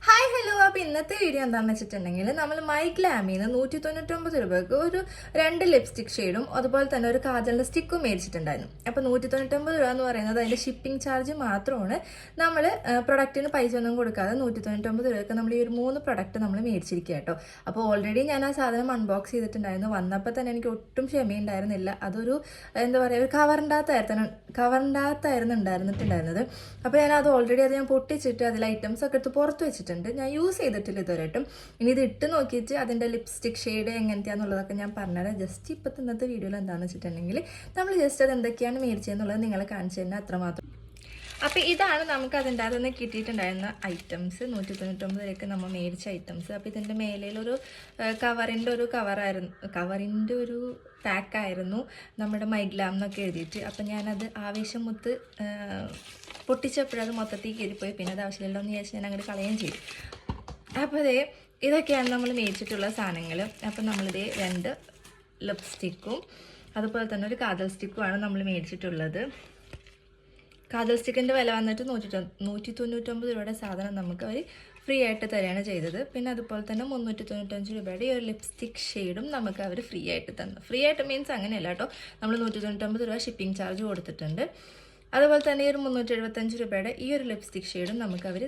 Hi hello. അപ്പോൾ ഇന്നത്തെ video എന്താണെന്ന് വെച്ചിട്ടുണ്ടെങ്കിൽ നമ്മൾ മൈഗ്ലാമിന്ന് 199 രൂപയ്ക്ക് ഒരു 2 ലിപ്സ്റ്റിക് ഷെയ്ഡും അതുപോലെ തന്നെ ഒരു കാജലിൻ്റെ സ്റ്റിക്കും മേടിച്ചിട്ടുണ്ടായിരുന്നു. അപ്പോൾ 199 രൂപ എന്ന് പറയുന്നത് അതിൻ്റെ ഷിപ്പിംഗ് ചാർജ് മാത്രമാണ്. നമ്മൾ പ്രൊഡക്റ്റിന് പൈസ ഒന്നും കൊടുക്കാതെ 199 രൂപയ്ക്ക് നമ്മൾ ഈ ഒരു 3 പ്രൊഡക്റ്റ് നമ്മൾ മേടിച്ചിരിക്കുക കേട്ടോ. അപ്പോൾ ഓൾറെഡി ഞാൻ ആ സാധനം അൺബോക്സ് ചെയ്തിട്ടുണ്ടായിരുന്നു. വന്നപ്പോൾ തന്നെ എനിക്ക് ഒട്ടും ക്ഷമയുണ്ടായിരുന്നില്ല. അതൊരു എന്താ പറയുക, ഒരു കവറിൻ്റെ ഉണ്ടായിരുന്നിട്ടുണ്ടായിരുന്നത്. അപ്പോൾ അത് ഓൾറെഡി ഞാൻ പൊട്ടിച്ചിട്ട് അതിൽ ഐറ്റംസ് ഒക്കെ എടുത്ത് പുറത്ത് വെച്ചിട്ടുണ്ട്. ഞാൻ യൂസ് ചെയ്തിട്ടില്ല ഇതുവരെയായിട്ടും. ഇനി ഇത് ഇട്ട് നോക്കിയിട്ട് അതിൻ്റെ ലിപ്സ്റ്റിക് ഷെയ്ഡ് എങ്ങനത്തെയാണെന്നുള്ളതൊക്കെ ഞാൻ പറഞ്ഞുതരാം. ജസ്റ്റ് ഇപ്പോഴത്തെ ഇന്നത്തെ വീഡിയോയിൽ എന്താണെന്ന് വെച്ചിട്ടുണ്ടെങ്കിൽ നമ്മൾ ജസ്റ്റ് അത് എന്തൊക്കെയാണ് മേടിച്ചതെന്നുള്ളത് നിങ്ങളെ കാണിച്ചു തന്നെ അത്രമാത്രം. അപ്പോൾ ഇതാണ് നമുക്ക് അതിൻ്റെ അകത്ത് നിന്ന് കിട്ടിയിട്ടുണ്ടായിരുന്ന ഐറ്റംസ്. 199 നമ്മൾ മേടിച്ച ഐറ്റംസ്. അപ്പോൾ ഇതിൻ്റെ മേലയിലൊരു കവറിൻ്റെ ഒരു പാക്കായിരുന്നു നമ്മുടെ മൈഗ്ലാം എന്നൊക്കെ എഴുതിയിട്ട്. അപ്പം ഞാനത് ആവേശം മുത്ത് പൊട്ടിച്ചപ്പോഴത് മൊത്തത്തിൽ കയറിപ്പോയി. പിന്നെ അത് ആവശ്യമില്ലല്ലോ എന്ന് വിചാരിച്ച് ഞാൻ അങ്ങോട്ട് കളയുകയും ചെയ്തു. അപ്പോൾ ഇതൊക്കെയാണ് നമ്മൾ മേടിച്ചിട്ടുള്ള സാധനങ്ങൾ. അപ്പം നമ്മളിതേ 2 ലിപ്സ്റ്റിക്കും അതുപോലെ തന്നെ ഒരു കാജൽ സ്റ്റിക്കുമാണ് നമ്മൾ മേടിച്ചിട്ടുള്ളത്. കാജൽ സ്റ്റിക്കിൻ്റെ വില വന്നിട്ട് 199 രൂപയുടെ സാധനം നമുക്ക് അവർ ഫ്രീ ആയിട്ട് തരികയാണ് ചെയ്തത്. പിന്നെ അതുപോലെ തന്നെ 395 രൂപയുടെ ഈ ഒരു ലിപ്സ്റ്റിക് ഷെയ്ഡും നമുക്ക് അവർ ഫ്രീ ആയിട്ട് തന്നു. ഫ്രീ ആയിട്ട് മീൻസ് അങ്ങനെയല്ല കേട്ടോ, നമ്മൾ 199 രൂപ ഷിപ്പിംഗ് ചാർജ് കൊടുത്തിട്ടുണ്ട്. അതുപോലെ തന്നെ ഈ ഒരു 375 രൂപയുടെ ഈ ഒരു ലിപ്സ്റ്റിക് ഷെയ്ഡും നമുക്ക് അവർ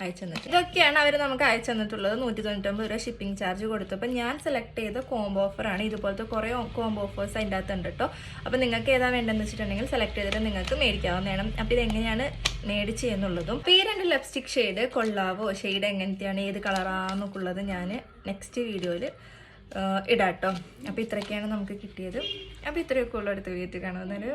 അയച്ചു തന്നിട്ട്. ഇതൊക്കെയാണ് അവർ നമുക്ക് അയച്ചു തന്നിട്ടുള്ളത്. 199 രൂപ ഷിപ്പിംഗ് ചാർജ് കൊടുത്തപ്പോൾ ഞാൻ സെലക്ട് ചെയ്ത കോംബോ ഓഫറാണ്. ഇതുപോലത്തെ കുറേ കോംബോ ഓഫേഴ്സ് അതിൻ്റെ അകത്തുണ്ട് കേട്ടോ. അപ്പോൾ നിങ്ങൾക്ക് ഏതാ വേണ്ടതെന്ന് വെച്ചിട്ടുണ്ടെങ്കിൽ സെലക്ട് ചെയ്തിട്ട് നിങ്ങൾക്ക് മേടിക്കാവുന്നതാണ്. അപ്പോൾ ഇതെങ്ങനെയാണ് മേടിച്ച് എന്നുള്ളതും അപ്പോൾ ഈ 2 ലിപ്സ്റ്റിക് ഷെയ്ഡ് കൊള്ളാവോ, ഷെയ്ഡ് എങ്ങനത്തെയാണ്, ഏത് കളറാണെന്നൊക്കെ ഉള്ളത് ഞാൻ നെക്സ്റ്റ് വീഡിയോയിൽ ഇടാം കേട്ടോ. അപ്പോൾ ഇത്രയൊക്കെയാണ് നമുക്ക് കിട്ടിയത്. അപ്പോൾ ഇത്രയൊക്കെ ഉള്ള അടുത്ത വീഡിയോ കാണുന്നത്.